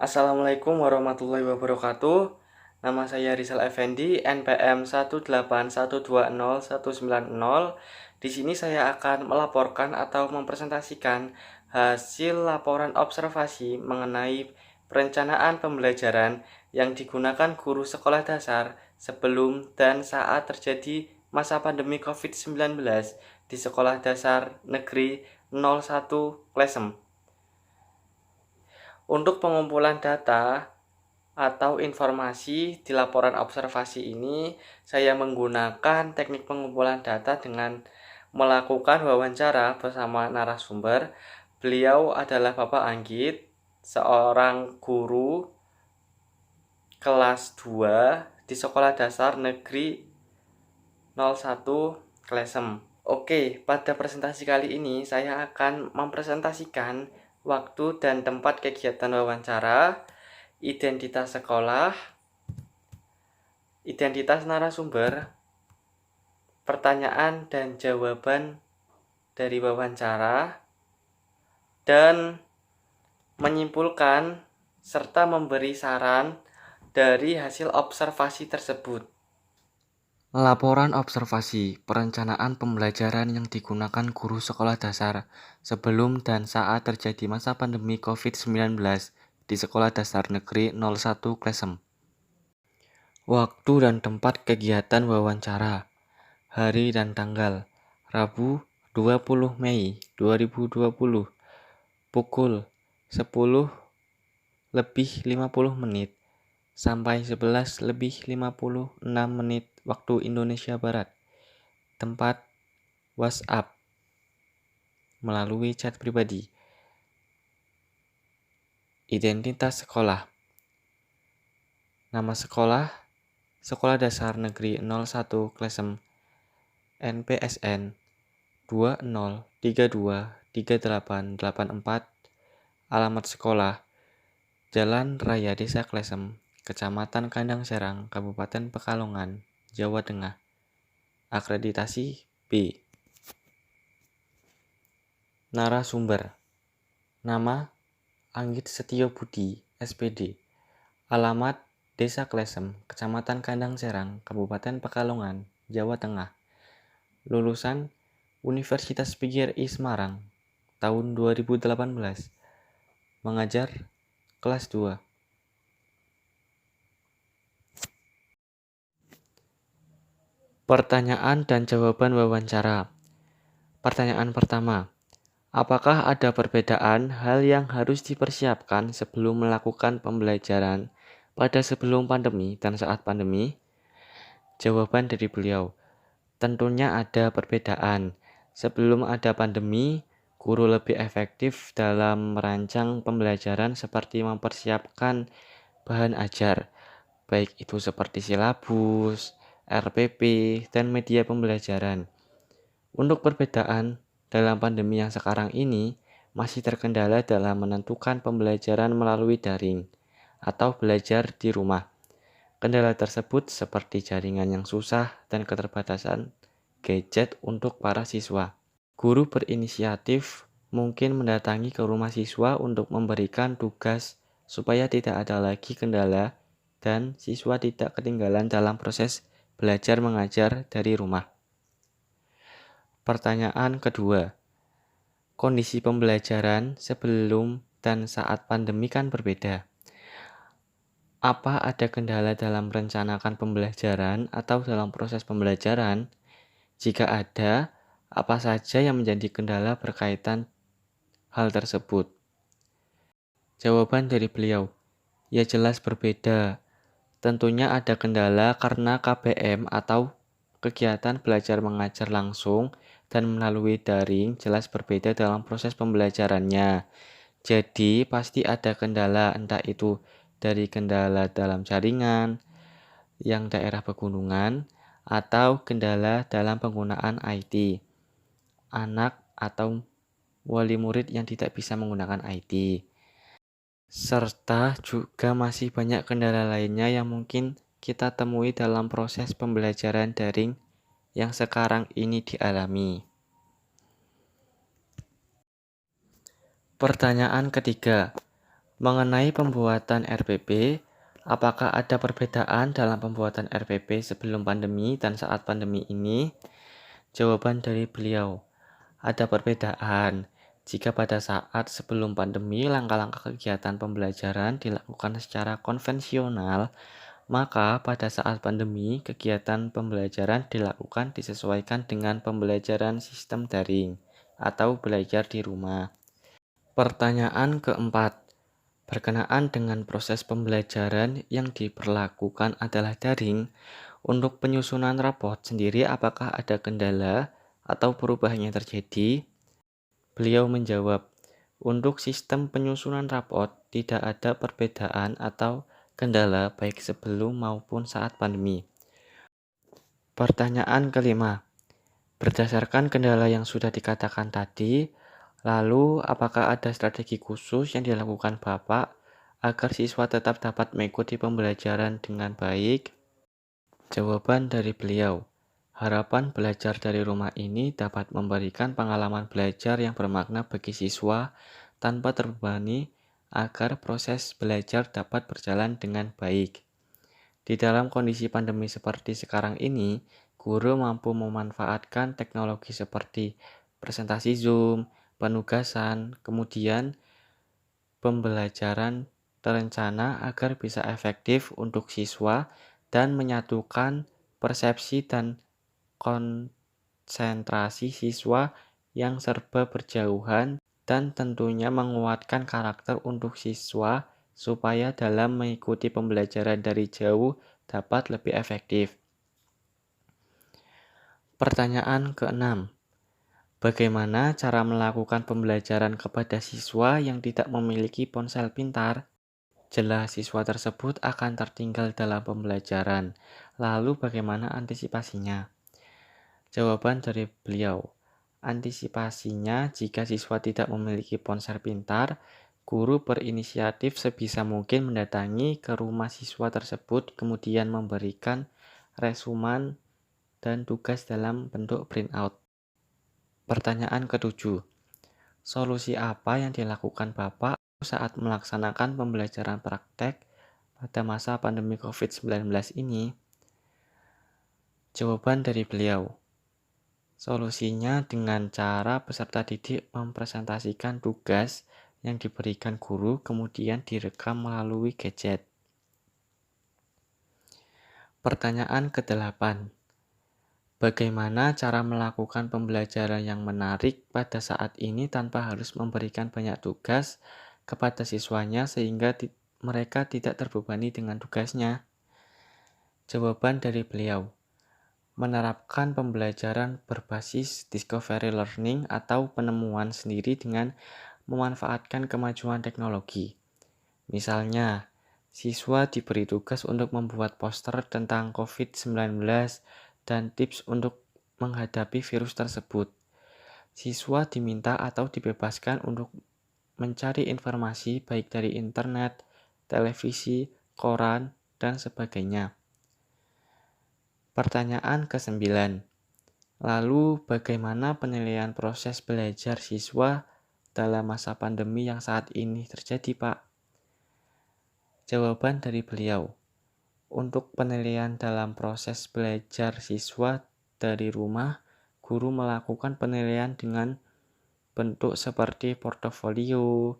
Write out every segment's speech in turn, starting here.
Assalamualaikum warahmatullahi wabarakatuh. Nama saya Rizal Effendi, NPM 181201900. Di sini saya akan melaporkan atau mempresentasikan hasil laporan observasi mengenai perencanaan pembelajaran yang digunakan guru sekolah dasar sebelum dan saat terjadi masa pandemi COVID-19 di Sekolah Dasar Negeri 01 Klesem. Untuk pengumpulan data atau informasi di laporan observasi ini, saya menggunakan teknik pengumpulan data dengan melakukan wawancara bersama narasumber. Beliau adalah Bapak Anggit, seorang guru kelas 2 di Sekolah Dasar Negeri 01 Klesem. Oke, pada presentasi kali ini saya akan mempresentasikan waktu dan tempat kegiatan wawancara, identitas sekolah, identitas narasumber, pertanyaan dan jawaban dari wawancara, dan menyimpulkan serta memberi saran dari hasil observasi tersebut. Laporan observasi perencanaan pembelajaran yang digunakan guru sekolah dasar sebelum dan saat terjadi masa pandemi COVID-19 di Sekolah Dasar Negeri 01 Klesem. Waktu dan tempat kegiatan wawancara, hari dan tanggal, Rabu 20 Mei 2020, pukul 10:50 sampai 11:56 waktu Indonesia Barat. Tempat WhatsApp melalui chat pribadi. Identitas sekolah. Nama sekolah Sekolah Dasar Negeri 01 Klesem. NPSN 20323884. Alamat sekolah Jalan Raya Desa Klesem, Kecamatan Kandang Serang, Kabupaten Pekalongan, Jawa Tengah. Akreditasi B. Narasumber. Nama Anggit Setio Budi, SPD. Alamat Desa Klesem, Kecamatan Kandang Serang, Kabupaten Pekalongan, Jawa Tengah. Lulusan Universitas PGRI Semarang, tahun 2018. Mengajar kelas 2. Pertanyaan dan jawaban wawancara. Pertanyaan pertama. Apakah ada perbedaan hal yang harus dipersiapkan sebelum melakukan pembelajaran pada sebelum pandemi dan saat pandemi? Jawaban dari beliau. Tentunya ada perbedaan. Sebelum ada pandemi, guru lebih efektif dalam merancang pembelajaran seperti mempersiapkan bahan ajar, baik itu seperti silabus, RPP, dan media pembelajaran. Untuk perbedaan dalam pandemi yang sekarang ini, masih terkendala dalam menentukan pembelajaran melalui daring atau belajar di rumah. Kendala tersebut seperti jaringan yang susah dan keterbatasan gadget untuk para siswa. Guru berinisiatif mungkin mendatangi ke rumah siswa untuk memberikan tugas supaya tidak ada lagi kendala dan siswa tidak ketinggalan dalam proses belajar mengajar dari rumah. Pertanyaan kedua. Kondisi pembelajaran sebelum dan saat pandemi kan berbeda. Apa ada kendala dalam merencanakan pembelajaran atau dalam proses pembelajaran? Jika ada, apa saja yang menjadi kendala berkaitan hal tersebut? Jawaban dari beliau, ya jelas berbeda. Tentunya ada kendala karena KBM atau kegiatan belajar mengajar langsung dan melalui daring jelas berbeda dalam proses pembelajarannya. Jadi pasti ada kendala, entah itu dari kendala dalam jaringan, yang daerah pegunungan, atau kendala dalam penggunaan IT. Anak atau wali murid yang tidak bisa menggunakan IT. Serta juga masih banyak kendala lainnya yang mungkin kita temui dalam proses pembelajaran daring yang sekarang ini dialami. Pertanyaan ketiga. Mengenai pembuatan RPP, apakah ada perbedaan dalam pembuatan RPP sebelum pandemi dan saat pandemi ini? Jawaban dari beliau, ada perbedaan. Jika pada saat sebelum pandemi langkah-langkah kegiatan pembelajaran dilakukan secara konvensional, maka pada saat pandemi kegiatan pembelajaran dilakukan disesuaikan dengan pembelajaran sistem daring atau belajar di rumah. Pertanyaan keempat, berkenaan dengan proses pembelajaran yang diperlakukan adalah daring, untuk penyusunan raport sendiri apakah ada kendala atau perubahan yang terjadi? Beliau menjawab, untuk sistem penyusunan raport tidak ada perbedaan atau kendala baik sebelum maupun saat pandemi. Pertanyaan kelima, berdasarkan kendala yang sudah dikatakan tadi, lalu apakah ada strategi khusus yang dilakukan Bapak agar siswa tetap dapat mengikuti pembelajaran dengan baik? Jawaban dari beliau, harapan belajar dari rumah ini dapat memberikan pengalaman belajar yang bermakna bagi siswa tanpa terbebani agar proses belajar dapat berjalan dengan baik. Di dalam kondisi pandemi seperti sekarang ini, guru mampu memanfaatkan teknologi seperti presentasi Zoom, penugasan, kemudian pembelajaran terencana agar bisa efektif untuk siswa dan menyatukan persepsi dan konsentrasi siswa yang serba berjauhan dan tentunya menguatkan karakter untuk siswa supaya dalam mengikuti pembelajaran dari jauh dapat lebih efektif. Pertanyaan keenam, bagaimana cara melakukan pembelajaran kepada siswa yang tidak memiliki ponsel pintar? Jelas siswa tersebut akan tertinggal dalam pembelajaran. Lalu bagaimana antisipasinya? Jawaban dari beliau, antisipasinya jika siswa tidak memiliki ponsel pintar, guru berinisiatif sebisa mungkin mendatangi ke rumah siswa tersebut kemudian memberikan resumen dan tugas dalam bentuk printout. Pertanyaan ketujuh, solusi apa yang dilakukan Bapak saat melaksanakan pembelajaran praktek pada masa pandemi COVID-19 ini? Jawaban dari beliau, solusinya dengan cara peserta didik mempresentasikan tugas yang diberikan guru kemudian direkam melalui gadget. Pertanyaan ke-8, bagaimana cara melakukan pembelajaran yang menarik pada saat ini tanpa harus memberikan banyak tugas kepada siswanya sehingga mereka tidak terbebani dengan tugasnya? Jawaban dari beliau, menerapkan pembelajaran berbasis discovery learning atau penemuan sendiri dengan memanfaatkan kemajuan teknologi. Misalnya, siswa diberi tugas untuk membuat poster tentang COVID-19 dan tips untuk menghadapi virus tersebut. Siswa diminta atau dibebaskan untuk mencari informasi baik dari internet, televisi, koran, dan sebagainya. Pertanyaan ke-9, lalu bagaimana penilaian proses belajar siswa dalam masa pandemi yang saat ini terjadi, Pak? Jawaban dari beliau, untuk penilaian dalam proses belajar siswa dari rumah, guru melakukan penilaian dengan bentuk seperti portofolio,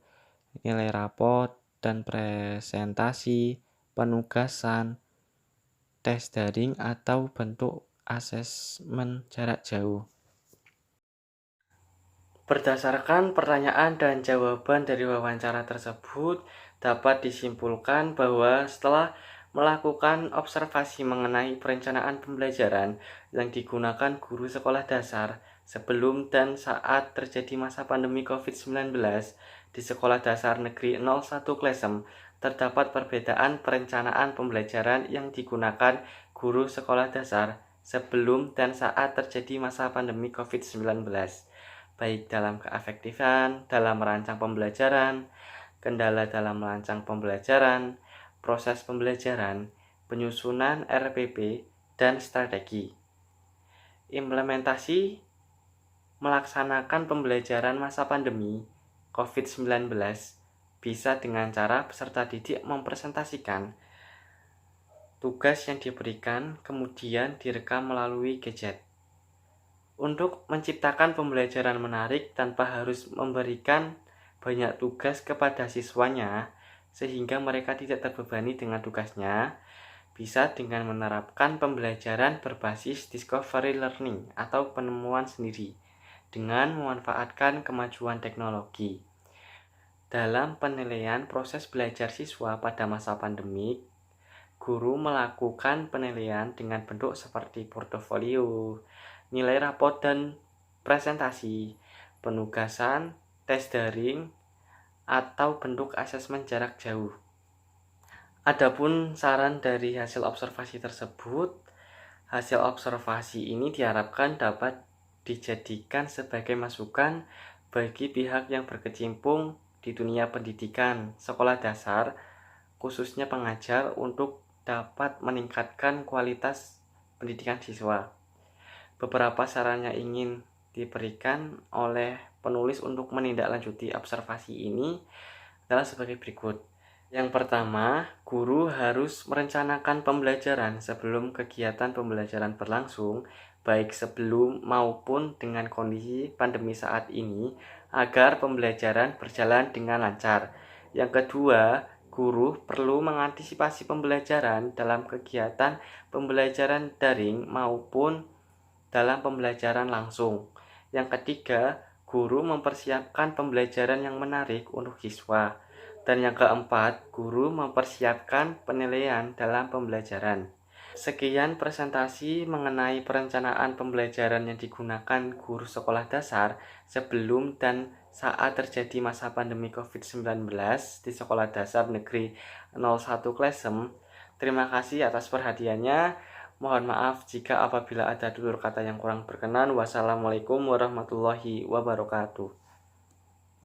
nilai raport, dan presentasi, penugasan, tes daring, atau bentuk asesmen jarak jauh. Berdasarkan pertanyaan dan jawaban dari wawancara tersebut, dapat disimpulkan bahwa setelah melakukan observasi mengenai perencanaan pembelajaran yang digunakan guru sekolah dasar sebelum dan saat terjadi masa pandemi COVID-19 di Sekolah Dasar Negeri 01 Klesem, terdapat perbedaan perencanaan pembelajaran yang digunakan guru sekolah dasar sebelum dan saat terjadi masa pandemi COVID-19. Baik dalam keefektifan, dalam merancang pembelajaran, kendala dalam merancang pembelajaran, proses pembelajaran, penyusunan RPP, dan strategi. Implementasi melaksanakan pembelajaran masa pandemi COVID-19 bisa dengan cara peserta didik mempresentasikan tugas yang diberikan, kemudian direkam melalui gadget. Untuk menciptakan pembelajaran menarik tanpa harus memberikan banyak tugas kepada siswanya, sehingga mereka tidak terbebani dengan tugasnya, bisa dengan menerapkan pembelajaran berbasis discovery learning atau penemuan sendiri, dengan memanfaatkan kemajuan teknologi. Dalam penilaian proses belajar siswa pada masa pandemik, guru melakukan penilaian dengan bentuk seperti portofolio, nilai rapot dan presentasi, penugasan, tes daring, atau bentuk asesmen jarak jauh. Adapun saran dari hasil observasi tersebut, hasil observasi ini diharapkan dapat dijadikan sebagai masukan bagi pihak yang berkecimpung di dunia pendidikan sekolah dasar, khususnya pengajar, untuk dapat meningkatkan kualitas pendidikan siswa. Beberapa saran yang ingin diberikan oleh penulis untuk menindaklanjuti observasi ini adalah sebagai berikut. Yang pertama, guru harus merencanakan pembelajaran sebelum kegiatan pembelajaran berlangsung, baik sebelum maupun dengan kondisi pandemi saat ini, agar pembelajaran berjalan dengan lancar. Yang kedua, guru perlu mengantisipasi pembelajaran dalam kegiatan pembelajaran daring maupun dalam pembelajaran langsung. Yang ketiga, guru mempersiapkan pembelajaran yang menarik untuk siswa. Dan yang keempat, guru mempersiapkan penilaian dalam pembelajaran. Sekian presentasi mengenai perencanaan pembelajaran yang digunakan guru sekolah dasar sebelum dan saat terjadi masa pandemi COVID-19 di Sekolah Dasar Negeri 01 Klesem. Terima kasih atas perhatiannya. Mohon maaf jika apabila ada tutur kata yang kurang berkenan. Wassalamualaikum warahmatullahi wabarakatuh.